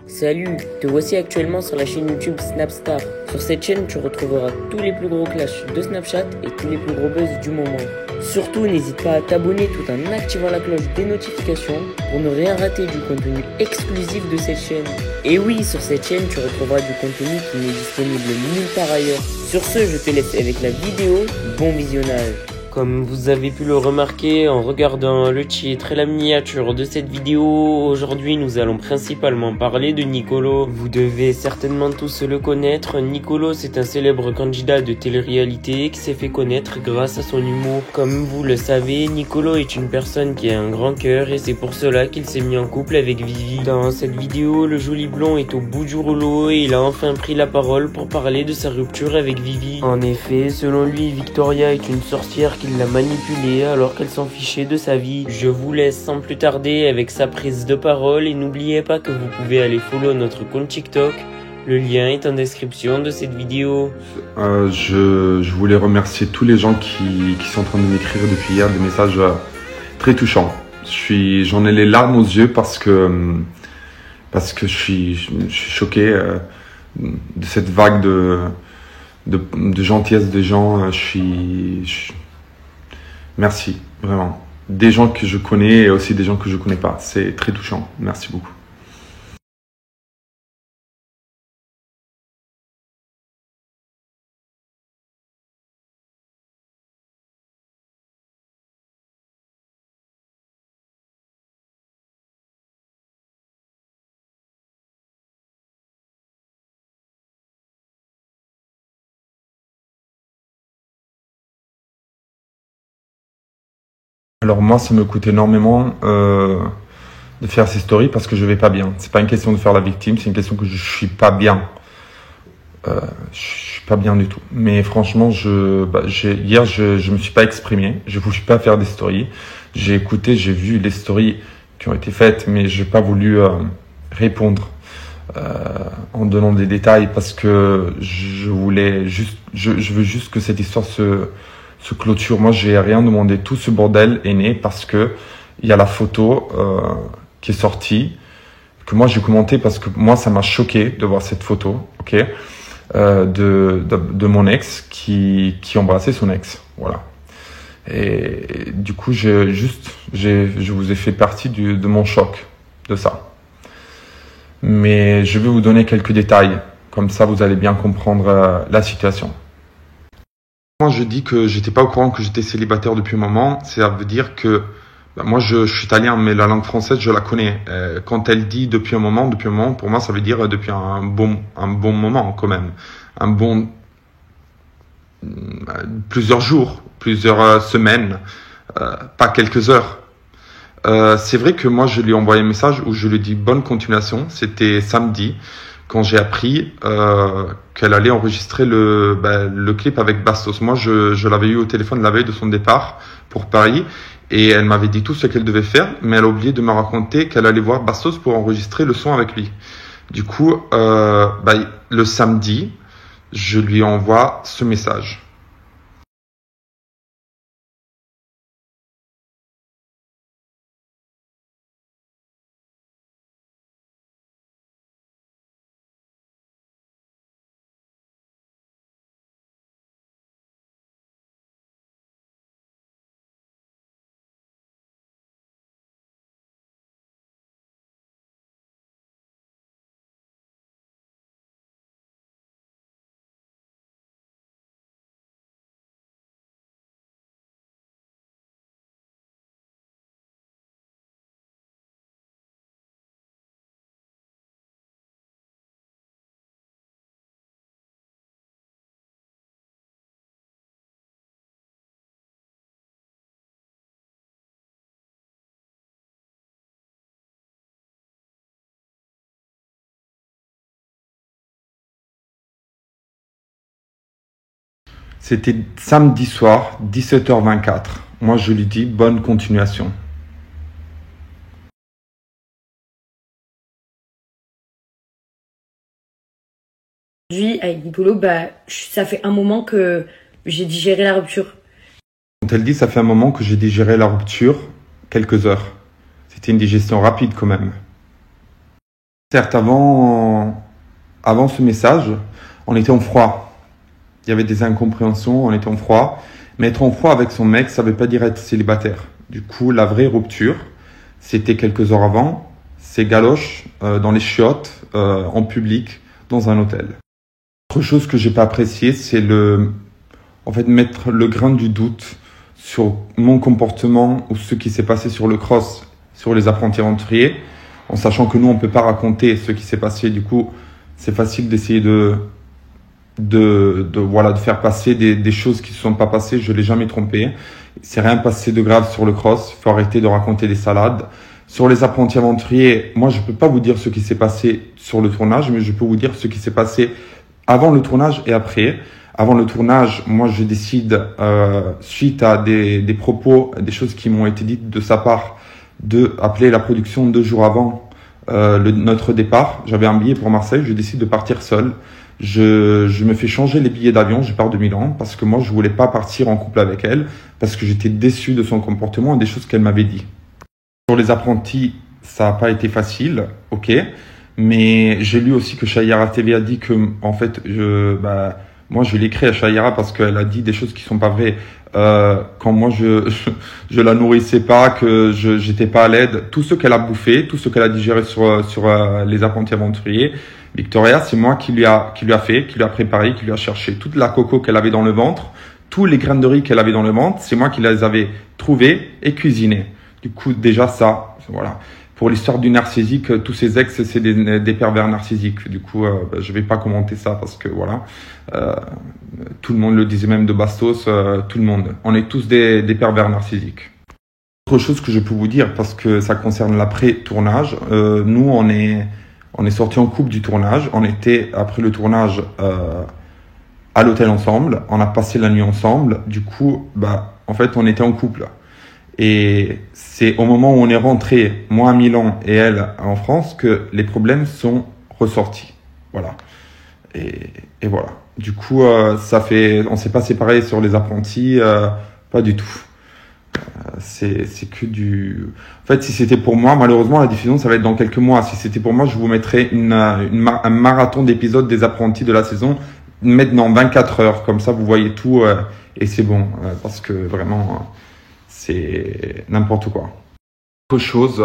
Salut, te voici actuellement sur la chaîne YouTube Snapstar. Sur cette chaîne, tu retrouveras tous les plus gros clashs de Snapchat et tous les plus gros buzz du moment. Surtout, n'hésite pas à t'abonner tout en activant la cloche des notifications pour ne rien rater du contenu exclusif de cette chaîne. Et oui, sur cette chaîne, tu retrouveras du contenu qui n'est disponible nulle part ailleurs. Sur ce, je te laisse avec la vidéo. Bon visionnage. Comme vous avez pu le remarquer en regardant le titre et la miniature de cette vidéo, aujourd'hui nous allons principalement parler de Nicolo. Vous devez certainement tous le connaître. Nicolo, c'est un célèbre candidat de télé-réalité qui s'est fait connaître grâce à son humour. Comme vous le savez, Nicolo est une personne qui a un grand cœur et c'est pour cela qu'il s'est mis en couple avec Vivi. Dans cette vidéo, le joli blond est au bout du rouleau et il a enfin pris la parole pour parler de sa rupture avec Vivi. En effet, selon lui, Victoria est une sorcière qui l'a manipulée alors qu'elle s'en fichait de sa vie. Je vous laisse sans plus tarder avec sa prise de parole et n'oubliez pas que vous pouvez aller follow notre compte TikTok. Le lien est en description de cette vidéo. Je voulais remercier tous les gens qui sont en train de m'écrire depuis hier des messages très touchants. J'en ai les larmes aux yeux parce que je suis choqué de cette vague de gentillesse des gens. Merci, vraiment. Des gens que je connais et aussi des gens que je connais pas. C'est très touchant. Merci beaucoup. Alors moi, ça me coûte énormément de faire ces stories parce que je vais pas bien. C'est pas une question de faire la victime, c'est une question que je suis pas bien. Je suis pas bien du tout. Mais franchement, hier, je me suis pas exprimé. Je voulais pas faire des stories. J'ai écouté, j'ai vu les stories qui ont été faites, mais j'ai pas voulu répondre en donnant des détails parce que je veux juste que cette histoire se clôture. Moi, j'ai rien demandé. Tout ce bordel est né parce que il y a la photo qui est sortie que moi j'ai commenté parce que moi ça m'a choqué de voir cette photo, ok, de mon ex qui embrassait son ex, voilà. Et du coup, je vous ai fait partie de mon choc de ça. Mais je vais vous donner quelques détails, comme ça vous allez bien comprendre la situation. Moi, je dis que j'étais pas au courant que j'étais célibataire depuis un moment. Ça veut dire que moi, je suis italien, mais la langue française, je la connais. Quand elle dit depuis un moment, pour moi, ça veut dire depuis un bon moment quand même, plusieurs jours, plusieurs semaines, pas quelques heures. C'est vrai que moi, je lui ai envoyé un message où je lui ai dit bonne continuation. C'était samedi, quand j'ai appris qu'elle allait enregistrer le clip avec Bastos. Moi, je l'avais eu au téléphone la veille de son départ pour Paris et elle m'avait dit tout ce qu'elle devait faire, mais elle a oublié de me raconter qu'elle allait voir Bastos pour enregistrer le son avec lui. Du coup, le samedi, je lui envoie ce message. C'était samedi soir, 17h24. Moi, je lui dis bonne continuation. Aujourd'hui, avec Nicolo, ça fait un moment que j'ai digéré la rupture. Quand elle dit ça fait un moment que j'ai digéré la rupture, quelques heures. C'était une digestion rapide quand même. Certes, avant ce message, on était en froid. Il y avait des incompréhensions, on était en froid. Mais être en froid avec son mec, ça veut pas dire être célibataire. Du coup, la vraie rupture, c'était quelques heures avant. C'est galoche dans les chiottes, en public, dans un hôtel. Autre chose que j'ai pas apprécié, c'est mettre le grain du doute sur mon comportement ou ce qui s'est passé sur le cross, sur les apprentis aventuriers, en sachant que nous, on peut pas raconter ce qui s'est passé. Du coup, c'est facile d'essayer de faire passer des choses qui se sont pas passées. Je l'ai jamais trompé. C'est rien passé de grave sur le cross. Faut arrêter de raconter des salades. Sur les apprentis aventuriers, moi, je peux pas vous dire ce qui s'est passé sur le tournage, mais je peux vous dire ce qui s'est passé avant le tournage et après. Avant le tournage, moi, je décide, suite à des propos, des choses qui m'ont été dites de sa part, de appeler la production 2 jours avant notre départ. J'avais un billet pour Marseille, je décide de partir seul. Je me fais changer les billets d'avion, je pars de Milan, parce que moi, je voulais pas partir en couple avec elle, parce que j'étais déçu de son comportement et des choses qu'elle m'avait dit. Sur les apprentis, ça n'a pas été facile, ok, mais j'ai lu aussi que Chahira TV a dit que, en fait, moi, je l'ai écrit à Chahira parce qu'elle a dit des choses qui sont pas vraies. Quand moi, je la nourrissais pas, que j'étais pas à l'aide, tout ce qu'elle a bouffé, tout ce qu'elle a digéré sur les apprentis aventuriers, Victoria, c'est moi qui lui a préparé, qui lui a cherché toute la coco qu'elle avait dans le ventre, tous les graines de riz qu'elle avait dans le ventre, c'est moi qui les avais trouvés et cuisinés. Du coup, déjà ça, voilà. Pour l'histoire du narcissique, tous ses ex, c'est des pervers narcissiques. Du coup, je vais pas commenter ça parce que voilà, tout le monde le disait, même de Bastos, tout le monde. On est tous des pervers narcissiques. Autre chose que je peux vous dire, parce que ça concerne l'après-tournage, nous on est sortis en couple du tournage. On était après le tournage à l'hôtel ensemble. On a passé la nuit ensemble. Du coup, en fait, on était en couple. Et c'est au moment où on est rentré, moi à Milan et elle en France, que les problèmes sont ressortis. Voilà. Et voilà. Du coup, on s'est pas séparés sur les apprentis, pas du tout. C'est que du... En fait, si c'était pour moi, malheureusement, la diffusion, ça va être dans quelques mois. Si c'était pour moi, je vous mettrais un marathon d'épisodes des apprentis de la saison, maintenant 24 heures. Comme ça, vous voyez tout et c'est bon. Parce que vraiment... c'est n'importe quoi. Autre chose,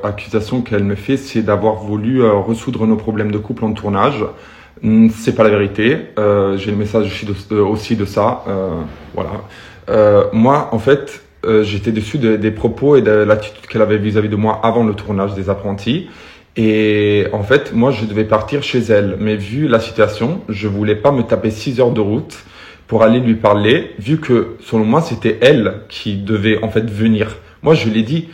accusation qu'elle me fait, c'est d'avoir voulu ressoudre nos problèmes de couple en tournage. C'est pas la vérité. J'ai le message aussi de ça. Voilà. Moi, en fait, j'étais déçu des propos et de l'attitude qu'elle avait vis-à-vis de moi avant le tournage des apprentis. Et en fait, moi, je devais partir chez elle. Mais vu la situation, je voulais pas me taper 6 heures de route pour aller lui parler, vu que, selon moi, c'était elle qui devait, en fait, venir. Moi, je lui ai dit,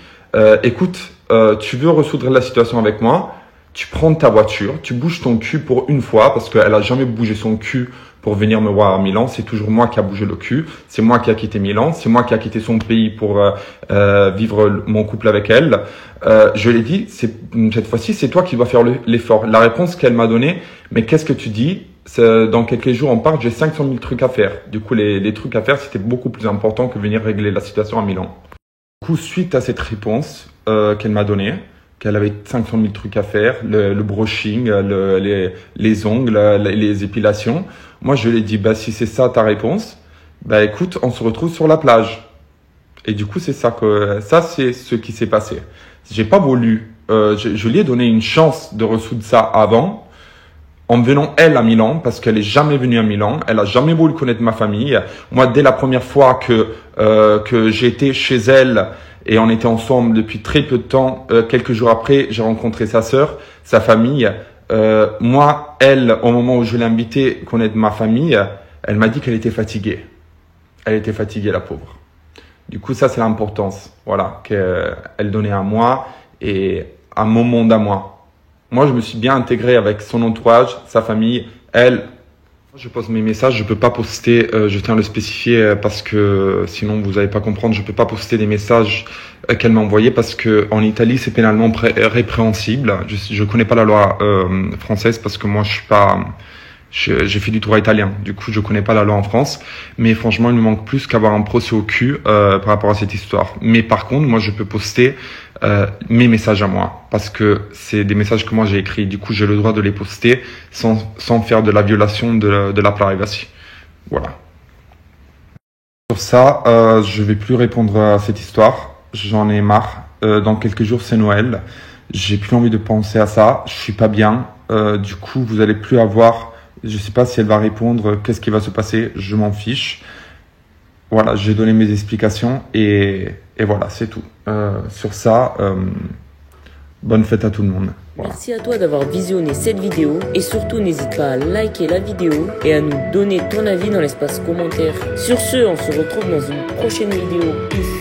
écoute, tu veux ressoudre la situation avec moi, tu prends ta voiture, tu bouges ton cul pour une fois, parce qu'elle a jamais bougé son cul pour venir me voir à Milan. C'est toujours moi qui a bougé le cul. C'est moi qui a quitté Milan. C'est moi qui a quitté son pays pour vivre mon couple avec elle. Je lui ai dit, cette fois-ci, c'est toi qui dois faire l'effort. La réponse qu'elle m'a donnée, mais qu'est-ce que tu dis? Dans quelques jours, on part, j'ai 500 000 trucs à faire. Du coup, les trucs à faire, c'était beaucoup plus important que venir régler la situation à Milan. Du coup, suite à cette réponse qu'elle m'a donnée, qu'elle avait 500 000 trucs à faire, le brushing, les ongles, les épilations, moi, je lui ai dit, si c'est ça ta réponse, écoute, on se retrouve sur la plage. Et du coup, c'est ça c'est ce qui s'est passé. J'ai pas voulu, je lui ai donné une chance de ressoudre ça avant, en venant elle à Milan, parce qu'elle est jamais venue à Milan, elle a jamais voulu connaître ma famille. Moi, dès la première fois que j'étais chez elle et on était ensemble depuis très peu de temps, quelques jours après, j'ai rencontré sa sœur, sa famille. Moi, elle, au moment où je l'ai invitée connaître ma famille, elle m'a dit qu'elle était fatiguée. Elle était fatiguée, la pauvre. Du coup, ça, c'est l'importance, voilà, qu'elle donnait à moi et à mon monde à moi. Moi, je me suis bien intégré avec son entourage, sa famille, elle. Je pose mes messages, je peux pas poster, je tiens à le spécifier parce que sinon vous n'allez pas comprendre, je peux pas poster des messages qu'elle m'a envoyés parce que en Italie c'est pénalement répréhensible. Je connais pas la loi française parce que moi je suis pas J'ai fait du droit italien, du coup je connais pas la loi en France, mais franchement il me manque plus qu'avoir un procès au cul par rapport à cette histoire. Mais par contre, moi je peux poster mes messages à moi, parce que c'est des messages que moi j'ai écrits, du coup j'ai le droit de les poster sans faire de la violation de la privacy. Voilà. Sur ça, je vais plus répondre à cette histoire, j'en ai marre. Dans quelques jours c'est Noël, j'ai plus envie de penser à ça, je suis pas bien, du coup vous allez plus avoir... Je sais pas si elle va répondre, qu'est-ce qui va se passer, je m'en fiche. Voilà, j'ai donné mes explications et voilà, c'est tout. Sur ça, bonne fête à tout le monde. Voilà. Merci à toi d'avoir visionné cette vidéo et surtout n'hésite pas à liker la vidéo et à nous donner ton avis dans l'espace commentaire. Sur ce, on se retrouve dans une prochaine vidéo. Peace.